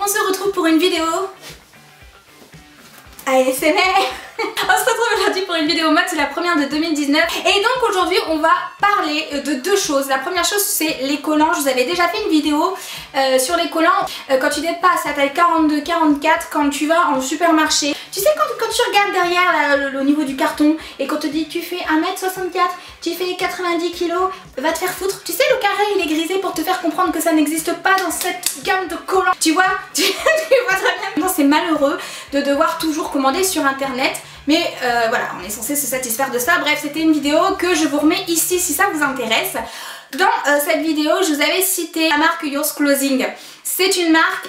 se retrouve pour une vidéo ASMR. On se retrouve aujourd'hui pour une vidéo mode, c'est la première de 2019. Et donc aujourd'hui on va parler de deux choses. La première chose c'est les collants. Je vous avais déjà fait une vidéo sur les collants. Quand tu dépasses la taille 42-44, quand tu vas en supermarché, tu sais quand tu regardes derrière là, au niveau du carton et qu'on te dit tu fais 1m64, tu fais 90 kg, va te faire foutre. Tu sais le carré il est grisé pour te faire comprendre que ça n'existe pas dans cette gamme de collants. Tu vois, tu vois très bien. Non, c'est malheureux de devoir toujours commander sur internet. Mais voilà, on est censé se satisfaire de ça. Bref, c'était une vidéo que je vous remets ici si ça vous intéresse. Dans cette vidéo, je vous avais cité la marque Yours Clothing. C'est une marque,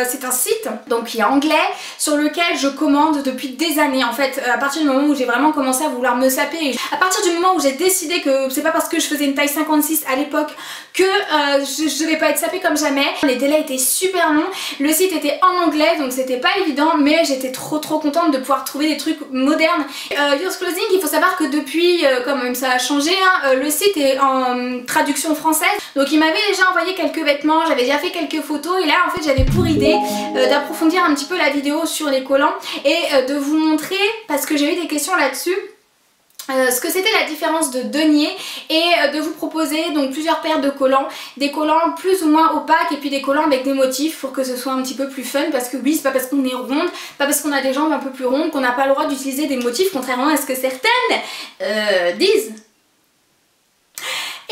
c'est un site donc qui est anglais sur lequel je commande depuis des années. En fait, à partir du moment où j'ai vraiment commencé à vouloir me saper, à partir du moment où j'ai décidé que c'est pas parce que je faisais une taille 56 à l'époque que je vais pas être sapée comme jamais. Les délais étaient super longs, le site était en anglais donc c'était pas évident, mais j'étais trop contente de pouvoir trouver des trucs modernes. Yours Clothing, il faut savoir que depuis, comme même ça a changé, hein, le site est en traduction française, donc il m'avait déjà envoyé quelques vêtements, j'avais déjà fait quelques photos. Et là en fait j'avais pour idée d'approfondir un petit peu la vidéo sur les collants et de vous montrer, parce que j'ai eu des questions là-dessus, ce que c'était la différence de denier et de vous proposer donc plusieurs paires de collants, des collants plus ou moins opaques et puis des collants avec des motifs pour que ce soit un petit peu plus fun, parce que oui, c'est pas parce qu'on est ronde, pas parce qu'on a des jambes un peu plus rondes qu'on n'a pas le droit d'utiliser des motifs, contrairement à ce que certaines disent.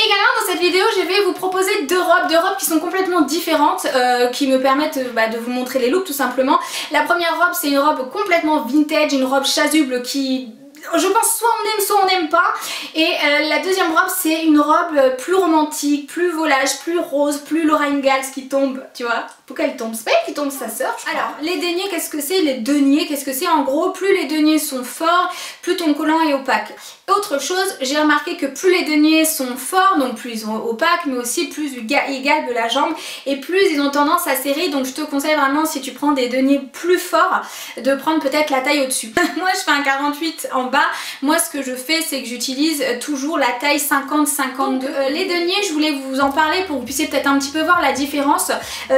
Également dans cette vidéo je vais vous proposer deux robes qui sont complètement différentes, qui me permettent de vous montrer les looks tout simplement. La première robe c'est une robe complètement vintage, une robe chasuble qui... je pense soit on aime soit on n'aime pas. Et la deuxième robe c'est une robe plus romantique, plus volage, plus rose, plus Laura Ingalls qui tombe, tu vois. Pourquoi elle tombe? C'est pas elle qui tombe, sa sœur. Alors les deniers, qu'est-ce que c'est? Les deniers, qu'est-ce que c'est? En gros, plus les deniers sont forts, plus ton collant est opaque. Autre chose, j'ai remarqué que plus les deniers sont forts, donc plus ils sont opaques, mais aussi plus égal de la jambe et plus ils ont tendance à serrer. Donc je te conseille vraiment, si tu prends des deniers plus forts, de prendre peut-être la taille au-dessus. Moi je fais un 48 en bas. Moi ce que je fais c'est que j'utilise toujours la taille 50-52. Les deniers, je voulais vous en parler pour que vous puissiez peut-être un petit peu voir la différence.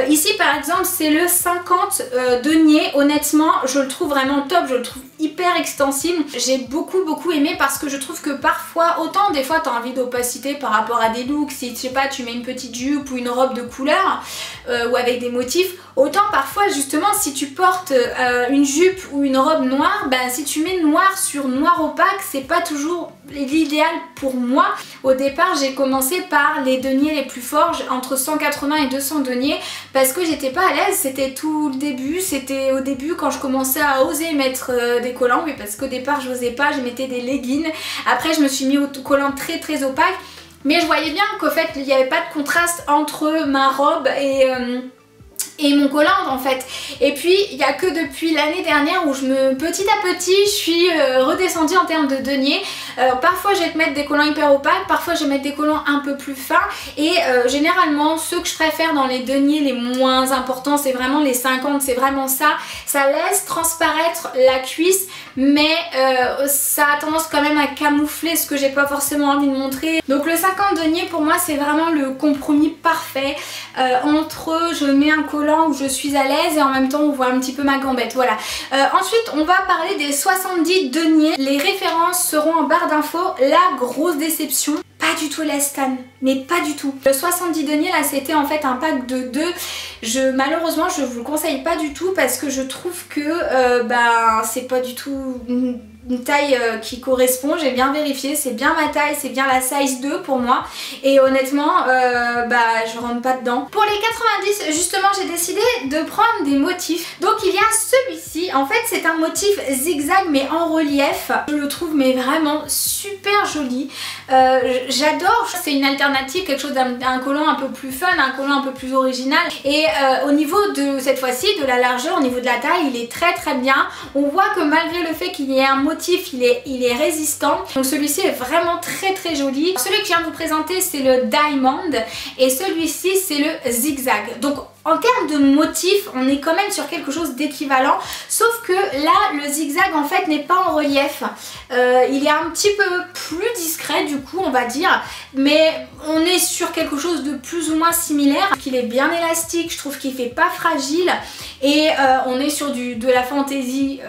Ici par exemple c'est le 50 denier. Honnêtement je le trouve vraiment top, je le trouve hyper extensible. J'ai beaucoup aimé parce que je trouve que parfois, autant des fois tu as envie d'opacité par rapport à des looks, si je sais pas tu mets une petite jupe ou une robe de couleur ou avec des motifs, autant parfois justement si tu portes une jupe ou une robe noire, si tu mets noir sur noir opaque c'est pas toujours l'idéal pour moi. Au départ j'ai commencé par les deniers les plus forts, entre 180 et 200 deniers, parce que j'étais pas à l'aise, c'était tout le début, c'était au début quand je commençais à oser mettre des collants, oui parce qu'au départ je n'osais pas, je mettais des leggings, après je me suis mis au collant très opaque, mais je voyais bien qu'au fait il n'y avait pas de contraste entre ma robe et mon collant en fait. Et puis il n'y a que depuis l'année dernière où petit à petit je suis redescendue en termes de deniers. Parfois je vais te mettre des collants hyper opaques, parfois je vais mettre des collants un peu plus fins, et généralement ceux que je préfère dans les deniers les moins importants c'est vraiment les 50, c'est vraiment ça laisse transparaître la cuisse, mais ça a tendance quand même à camoufler ce que j'ai pas forcément envie de montrer. Donc le 50 deniers pour moi c'est vraiment le compromis parfait entre je mets un collant où je suis à l'aise et en même temps on voit un petit peu ma gambette, voilà. Ensuite on va parler des 70 deniers, les références seront en barre d'infos. La grosse déception, pas du tout Lestan, mais pas du tout. Le 70 deniers là c'était en fait un pack de 2, malheureusement je vous le conseille pas du tout parce que je trouve que c'est pas du tout une taille qui correspond. J'ai bien vérifié, c'est bien ma taille, c'est bien la size 2 pour moi, et honnêtement je rentre pas dedans. Pour les 90 justement j'ai décidé de prendre des motifs, donc il y a celui-ci, en fait c'est un motif zigzag mais en relief, je le trouve mais vraiment super joli, j'adore, c'est une alternative, quelque chose d'un collant un peu plus fun, un collant un peu plus original, et au niveau de cette fois-ci de la largeur, au niveau de la taille il est très bien. On voit que malgré le fait qu'il y ait un motif il est résistant. Donc celui-ci est vraiment très joli. Celui que je viens de vous présenter c'est le Diamond et celui-ci c'est le Zigzag. Donc en termes de motif, on est quand même sur quelque chose d'équivalent, sauf que là, le zigzag en fait n'est pas en relief. Il est un petit peu plus discret du coup, on va dire, mais on est sur quelque chose de plus ou moins similaire. Il est bien élastique, je trouve qu'il fait pas fragile et on est sur de la fantaisie.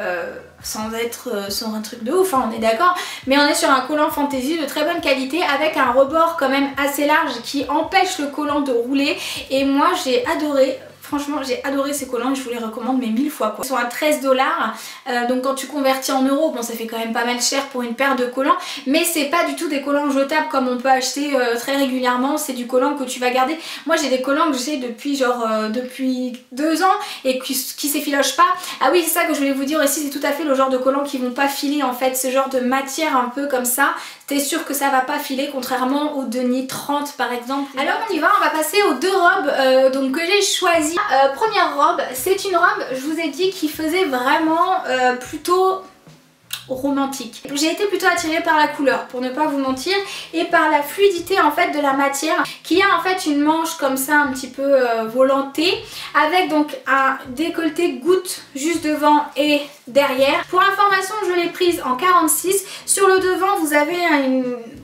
Sans être sur un truc de ouf, hein, on est d'accord, mais on est sur un collant fantaisie de très bonne qualité avec un rebord quand même assez large qui empêche le collant de rouler et moi j'ai adoré. Franchement j'ai adoré ces collants et je vous les recommande mais 1000 fois quoi. Ils sont à 13 $, donc quand tu convertis en euros, bon ça fait quand même pas mal cher pour une paire de collants, mais c'est pas du tout des collants jetables comme on peut acheter très régulièrement, c'est du collant que tu vas garder. Moi j'ai des collants que j'ai depuis genre depuis 2 ans et qui s'effilochent pas. Ah oui c'est ça que je voulais vous dire aussi, c'est tout à fait le genre de collants qui vont pas filer en fait, ce genre de matière un peu comme ça, t'es sûr que ça va pas filer contrairement aux deniers 30 par exemple. Alors on y va, on va passer aux 2 robes donc que j'ai choisies. Première robe, c'est une robe, je vous ai dit, qui faisait vraiment plutôt romantique. J'ai été plutôt attirée par la couleur pour ne pas vous mentir et par la fluidité en fait de la matière qui a en fait une manche comme ça un petit peu volantée avec donc un décolleté goutte juste devant et derrière. Pour information je l'ai prise en 46. Sur le devant vous avez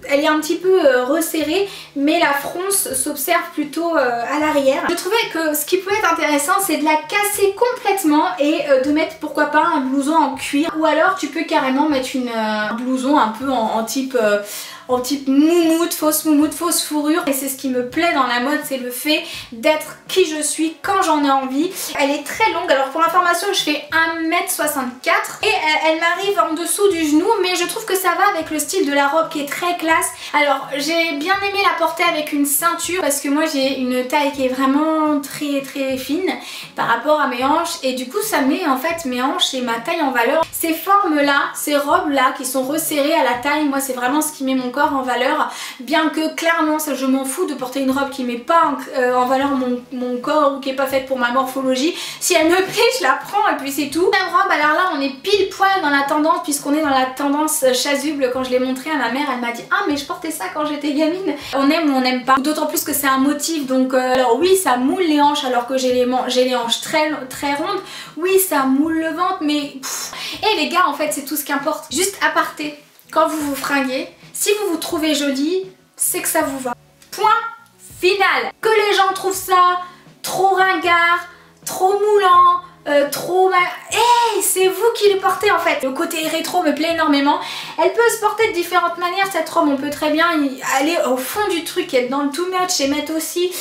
elle est un petit peu resserrée mais la fronce s'observe plutôt à l'arrière. Je trouvais que ce qui pouvait être intéressant c'est de la casser complètement et de mettre pourquoi pas un blouson en cuir ou alors tu peux carrément mettre un blouson un peu en type moumoute, fausse fourrure et c'est ce qui me plaît dans la mode, c'est le fait d'être qui je suis quand j'en ai envie. Elle est très longue, alors pour information je fais 1m64 et elle m'arrive en dessous du genou mais je trouve que ça va avec le style de la robe qui est très classe. Alors j'ai bien aimé la porter avec une ceinture parce que moi j'ai une taille qui est vraiment très fine par rapport à mes hanches et du coup ça met en fait mes hanches et ma taille en valeur. Ces formes là, ces robes là qui sont resserrées à la taille, moi c'est vraiment ce qui met mon corps en valeur, bien que clairement ça je m'en fous de porter une robe qui met pas en valeur mon corps ou qui est pas faite pour ma morphologie. Si elle me plaît je la prends et puis c'est tout. Même robe, alors là on est pile poil dans la tendance puisqu'on est dans la tendance chasuble. Quand je l'ai montré à ma mère elle m'a dit ah mais je portais ça quand j'étais gamine. On aime ou on n'aime pas, d'autant plus que c'est un motif donc alors oui ça moule les hanches alors que j'ai les hanches très rondes, oui ça moule le ventre mais et les gars en fait c'est tout ce qui importe. Juste aparté, quand vous vous fringuez, si vous vous trouvez jolie, c'est que ça vous va. Point final. Que les gens trouvent ça trop ringard, trop moulant, trop mal... Hey, c'est vous qui le portez en fait. Le côté rétro me plaît énormément. Elle peut se porter de différentes manières cette robe. On peut très bien aller au fond du truc, être dans le too much et mettre aussi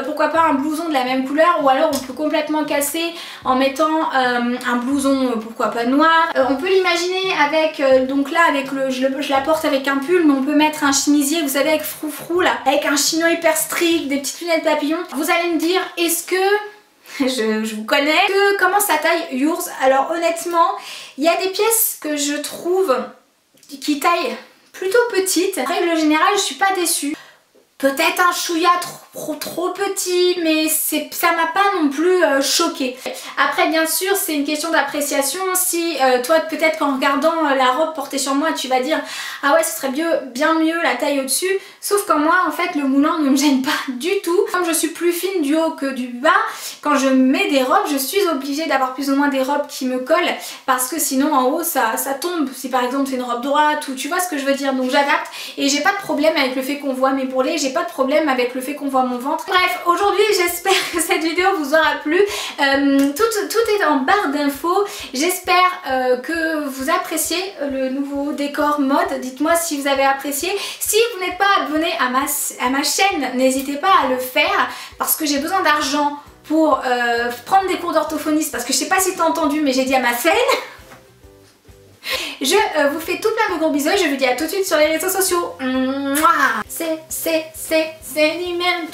pourquoi pas un blouson de la même couleur ou alors on peut complètement casser en mettant un blouson pourquoi pas noir. On peut l'imaginer avec donc là avec je la porte avec un pull mais on peut mettre un chemisier vous savez avec froufrou là, avec un chignon hyper strict, des petites lunettes papillons. Vous allez me dire est-ce que je vous connais. Comment ça taille yours? Alors honnêtement, il y a des pièces que je trouve qui taillent plutôt petites. En règle générale, je suis pas déçue. Peut-être un chouïa trop petit, mais ça m'a pas non plus choquée. Après bien sûr c'est une question d'appréciation. Si toi peut-être qu'en regardant la robe portée sur moi tu vas dire ah ouais ce serait bien mieux la taille au-dessus, sauf que moi en fait le moulant ne me gêne pas du tout. Comme je suis plus fine du haut que du bas, quand je mets des robes je suis obligée d'avoir plus ou moins des robes qui me collent parce que sinon en haut ça tombe. Si par exemple c'est une robe droite ou tu vois ce que je veux dire, donc j'adapte et j'ai pas de problème avec le fait qu'on voit mes bourrelets, j'ai pas de problème avec le fait qu'on voit mon ventre. Bref, aujourd'hui j'espère que cette vidéo vous aura plu. Tout est en barre d'infos. J'espère que vous appréciez le nouveau décor mode. Dites-moi si vous avez apprécié. Si vous n'êtes pas abonné à ma chaîne, n'hésitez pas à le faire parce que j'ai besoin d'argent pour prendre des cours d'orthophoniste parce que je sais pas si t'as entendu mais j'ai dit à ma scène. Je vous fais tout plein de gros bisous et je vous dis à tout de suite sur les réseaux sociaux. C'est l'email.